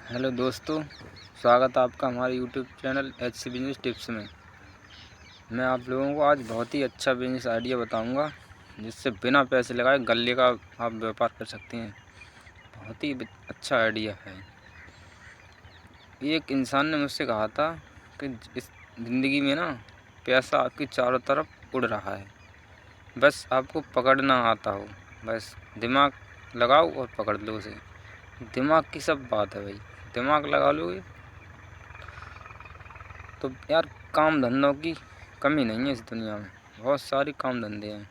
Hello दोस्तों, स्वागत है आपका हमारे YouTube channel HC business tips में। मैं आप लोगों को आज बहुत ही अच्छा बिजनेस आइडिया बताऊंगा, जिससे बिना पैसे लगाए गल्ले का आप व्यापार कर सकते हैं। बहुत ही अच्छा आइडिया है। एक इंसान ने मुझसे कहा था कि इस ज़िंदगी में ना पैसा आपकी चारों तरफ उड़ रहा है, बस आपको पकड़ना आता हो। बस दिमाग लगाओ और पकड़ लो उसे। दिमाग की सब बात है भाई, दिमाग लगा लोगे तो यार काम धंधों की कमी नहीं है इस दुनिया में। बहुत सारे काम धंधे हैं,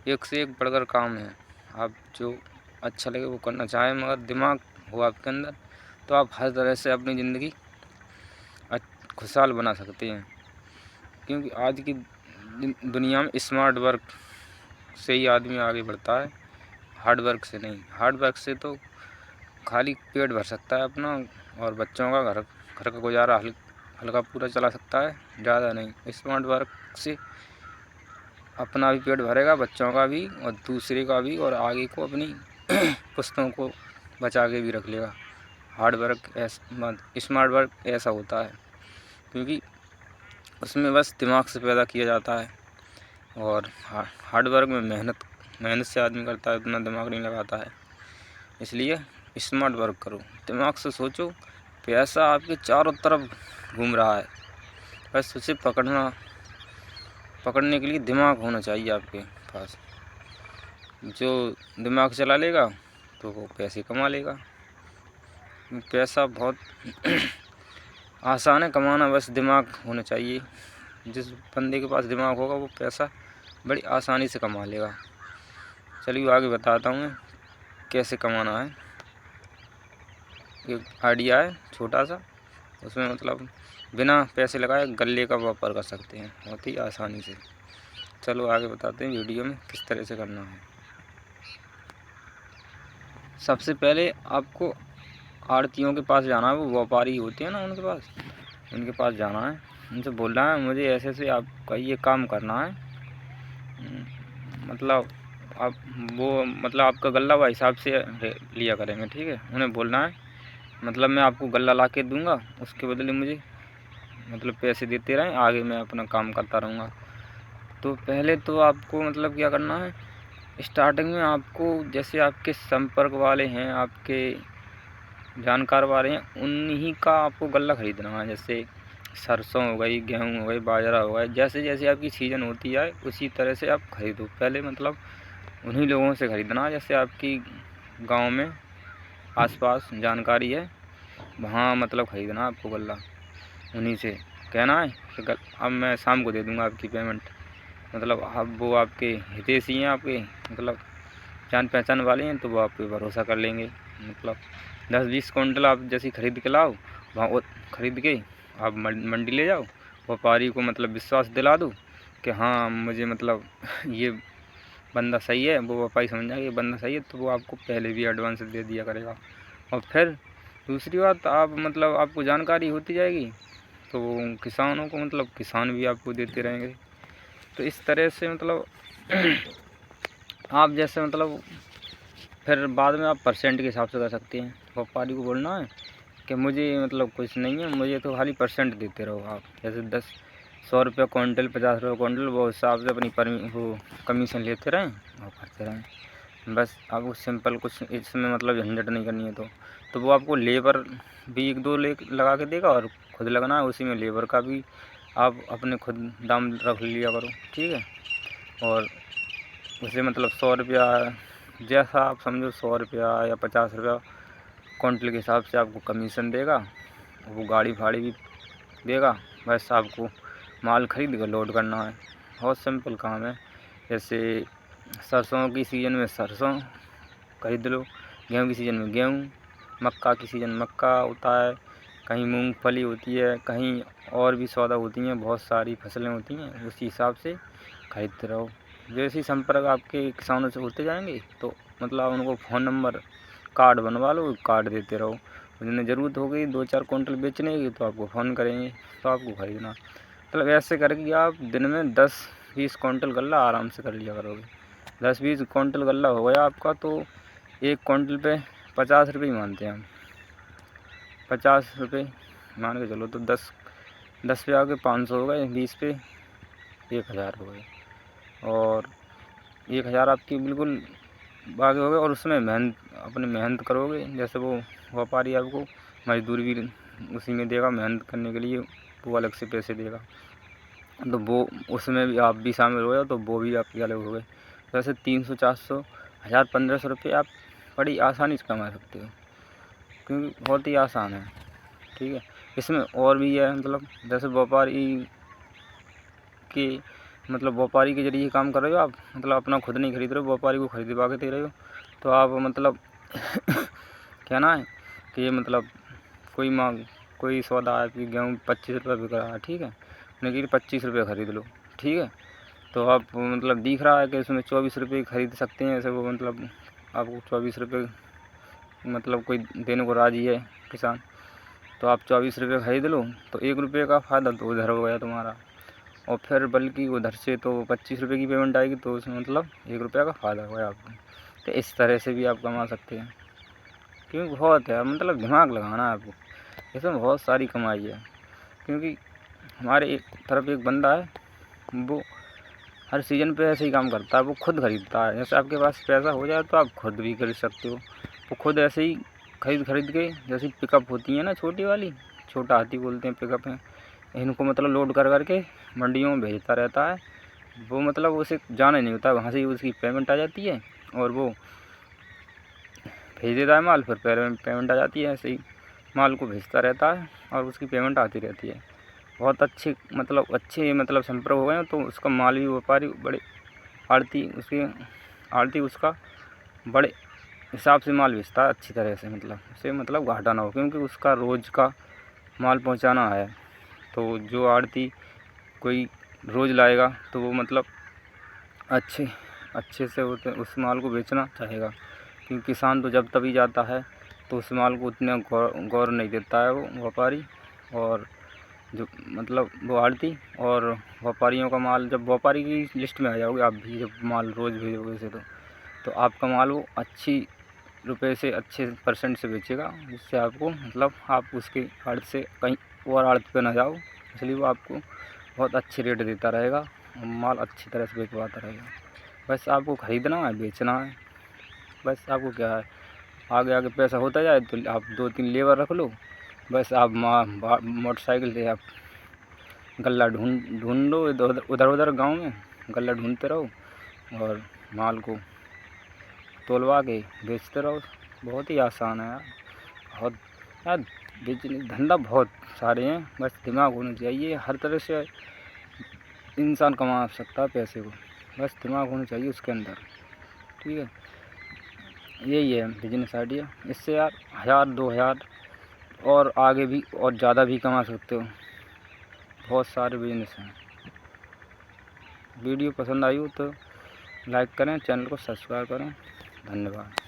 एक से एक बढ़कर काम है। आप जो अच्छा लगे वो करना चाहें, मगर दिमाग हो आपके अंदर तो आप हर तरह से अपनी ज़िंदगी खुशहाल बना सकते हैं। क्योंकि आज की दुनिया में स्मार्ट वर्क से ही आदमी आगे बढ़ता है, हार्ड वर्क से नहीं। हार्ड वर्क से तो खाली पेट भर सकता है अपना, और बच्चों का घर घर का गुजारा हल्का पूरा चला सकता है, ज़्यादा नहीं। स्मार्ट वर्क से अपना भी पेट भरेगा, बच्चों का भी और दूसरे का भी, और आगे को अपनी पुश्तों को बचा के भी रख लेगा। हार्ड वर्क स्मार्ट वर्क ऐसा होता है, क्योंकि उसमें बस दिमाग से पैदा किया जाता है। और हार्ड वर्क में मेहनत से आदमी करता है, उतना दिमाग नहीं लगाता है। इसलिए स्मार्ट वर्क करो, दिमाग से सोचो। पैसा आपके चारों तरफ घूम रहा है, बस उसे पकड़ने के लिए दिमाग होना चाहिए आपके पास। जो दिमाग चला लेगा तो वो पैसे कमा लेगा। पैसा बहुत आसान है कमाना, बस दिमाग होना चाहिए। जिस बंदे के पास दिमाग होगा वो पैसा बड़ी आसानी से कमा लेगा। चलिए आगे बताता हूँ मैं कैसे कमाना है। एक आइडिया है छोटा सा, उसमें मतलब बिना पैसे लगाए गल्ले का व्यापार कर सकते हैं बहुत ही आसानी से। चलो आगे बताते हैं वीडियो में किस तरह से करना है। सबसे पहले आपको आड़तियों के पास जाना है, वो व्यापारी होते हैं ना, उनके पास जाना है। उनसे बोलना है मुझे ऐसे ऐसे आपका ये काम करना है। मतलब आप मतलब आपका गल्ला वो हिसाब से लिया करेंगे, ठीक है। उन्हें बोलना है मतलब मैं आपको गल्ला ला के दूँगा, उसके बदले मुझे मतलब पैसे देते रहें, आगे मैं अपना काम करता रहूँगा। तो पहले तो आपको मतलब क्या करना है, स्टार्टिंग में आपको जैसे आपके संपर्क वाले हैं, आपके जानकार वाले हैं, उन्हीं का आपको गल्ला ख़रीदना है। जैसे सरसों हो गई, गेहूँ हो गई, बाजरा हो गया, जैसे जैसे आपकी सीज़न होती जाए उसी तरह से आप खरीदो। पहले मतलब उन्हीं लोगों से ख़रीदना, जैसे आपकी गांव में आसपास जानकारी है वहाँ मतलब ख़रीदना आपको गल्ला। उन्हीं से कहना है कि अब मैं शाम को दे दूँगा आपकी पेमेंट। मतलब अब वो आपके हितैषी हैं, आपके मतलब जान पहचान वाले हैं, तो वो आप पे भरोसा कर लेंगे। मतलब 10-20 कुंटल आप जैसे ख़रीद के लाओ, वहाँ ख़रीद के आप मंडी ले जाओ, व्यापारी को मतलब विश्वास दिला दो कि हाँ मुझे मतलब ये बंदा सही है। वो व्यापारी समझ जाएगा ये बंदा सही है, तो वो आपको पहले भी एडवांस दे दिया करेगा। और फिर दूसरी बात, आप मतलब आपको जानकारी होती जाएगी तो किसानों को मतलब किसान भी आपको देते रहेंगे। तो इस तरह से मतलब आप जैसे मतलब फिर बाद में आप परसेंट के हिसाब से कर सकते हैं। व्यापारी को बोलना है कि मुझे मतलब कुछ नहीं है, मुझे तो खाली परसेंट देते रहो आप। जैसे 100 रुपये क्विंटल, 50 रुपये क्विंटल, वो हिसाब से अपनी वो कमीशन लेते रहें और करते रहें। बस आपको सिंपल, कुछ इसमें मतलब झंझट नहीं करनी है। तो वो आपको लेबर भी 1-2 लगा के देगा, और खुद लगना है उसी में। लेबर का भी आप अपने खुद दाम रख लिया करो, ठीक है। और उसे मतलब 100 रुपया, जैसा आप समझो 100 रुपया या 50 रुपया क्विंटल के हिसाब से आपको कमीशन देगा। वो गाड़ी भाड़ी भी देगा, बस आपको माल खरीद कर लोड करना है। बहुत सिंपल काम है। जैसे सरसों की सीज़न में सरसों खरीद लो, गेहूँ की सीज़न में गेहूँ, मक्का की सीज़न मक्का होता है, कहीं मूंगफली होती है, कहीं और भी सौदा होती हैं, बहुत सारी फसलें होती हैं। उसी हिसाब से खरीदते रहो। जैसे ही संपर्क आपके किसानों से होते जाएंगे तो मतलब उनको फ़ोन नंबर कार्ड बनवा लो, कार्ड देते रहो। जिन्हें ज़रूरत हो गई 2-4 कुंटल बेचने की तो आपको फ़ोन करेंगे, तो आपको खरीदना। मतलब ऐसे करके आप दिन में 10-20 कुंटल गल्ला आराम से कर लिया करोगे। 10-20 कुंटल गल्ला हो गया आपका, तो 1 कुंटल पे 50 रुपये ही मानते हैं हम। 50 रुपये मान के चलो, तो 10 पे आके 500 हो गए, 20 पे 1000 हो गए, और 1000 आपकी बिल्कुल आगे हो गए। और उसमें अपनी मेहनत करोगे, जैसे वो व्यापारी आपको मजदूरी भी उसी में देगा, मेहनत करने के लिए वो अलग से पैसे देगा, तो वो उसमें भी आप भी शामिल हो गए, तो वो भी आपके अलग हो गए। वैसे 300, 400, 1000, 1500 रुपये आप बड़ी आसानी से कमा सकते हो, क्योंकि बहुत ही आसान है। ठीक है, इसमें और भी है, मतलब जैसे व्यापारी के जरिए काम कर रहे हो आप, मतलब अपना खुद नहीं खरीद रहे हो, व्यापारी को खरीदवा के दे रहे हो, तो आप मतलब कहना है कि मतलब कोई सौदा है कि गेहूँ 25 रुपये बिक रहा है, ठीक है, लेकिन 25 रुपये खरीद लो, ठीक है, तो आप मतलब दिख रहा है कि उसमें 24 रुपये खरीद सकते हैं, ऐसे वो मतलब आपको 24 रुपये मतलब कोई देने को राज़ी है किसान, तो आप 24 रुपये खरीद लो, तो 1 रुपये का फ़ायदा तो उधर हो गया तुम्हारा, और फिर बल्कि उधर से तो 25 रुपये की पेमेंट आएगी, तो उसमें मतलब 1 रुपये का फ़ायदा हुआ आपको। तो इस तरह से भी आप कमा सकते हैं, क्योंकि बहुत है, मतलब दिमाग लगाना है आपको, इसमें बहुत सारी कमाई है। क्योंकि हमारे एक तरफ एक बंदा है, वो हर सीज़न पे ऐसे ही काम करता है, वो खुद खरीदता है। जैसे आपके पास पैसा हो जाए तो आप खुद भी खरीद सकते हो, वो खुद ऐसे ही खरीद के, जैसे पिकअप होती है ना छोटी वाली, छोटा हाथी बोलते हैं पिकअप है, इनको मतलब लोड कर करके मंडियों में भेजता रहता है। वो मतलब उसे जाना नहीं होता, वहाँ से ही उसकी पेमेंट आ जाती है, और वो भेज देता है माल, फिर पेमेंट आ जाती है, ऐसे ही माल को भेजता रहता है और उसकी पेमेंट आती रहती है। बहुत अच्छे मतलब संपर्क हो गए हैं, तो उसका माल भी व्यापारी बड़े आड़ती उसका बड़े हिसाब से माल बेचता है, अच्छी तरह से, मतलब उसे मतलब घाटा ना हो, क्योंकि उसका रोज़ का माल पहुंचाना है। तो जो आड़ती कोई रोज़ लाएगा तो वो मतलब अच्छे से उस माल को बेचना चाहेगा, क्योंकि किसान तो जब तभी जाता है, तो उस माल को उतने गौर नहीं देता है वो व्यापारी, और जो मतलब वो आड़ती और व्यापारियों का माल, जब व्यापारी की लिस्ट में आ जाओगे आप भी, जब माल रोज़ भेजोगे उसे, तो आपका माल वो अच्छे परसेंट से बेचेगा, जिससे आपको मतलब आप उसके आड़त से कहीं और आड़त पे ना जाओ, इसलिए वो आपको बहुत अच्छे रेट देता रहेगा और माल अच्छी तरह से बेचवाता रहेगा। बस आपको ख़रीदना है, बेचना है, बस आपको क्या है, आगे आगे पैसा होता जाए तो आप 2-3 लेबर रख लो, बस आप मोटरसाइकिल से आप गल्ला ढूंढो उधर उधर गाँव में, गल्ला ढूंढते रहो और माल को तोलवा के बेचते रहो। बहुत ही आसान है यार, बहुत यार, बिजनेस धंधा बहुत सारे हैं, बस दिमाग होना चाहिए। हर तरह से इंसान कमा सकता है पैसे को, बस दिमाग होना चाहिए उसके अंदर, ठीक है। यही है बिजनेस आइडिया, इससे यार 1000-2000 और आगे भी और ज़्यादा भी कमा सकते हो। बहुत सारे बिजनेस हैं। वीडियो पसंद आई हो तो लाइक करें, चैनल को सब्सक्राइब करें। धन्यवाद।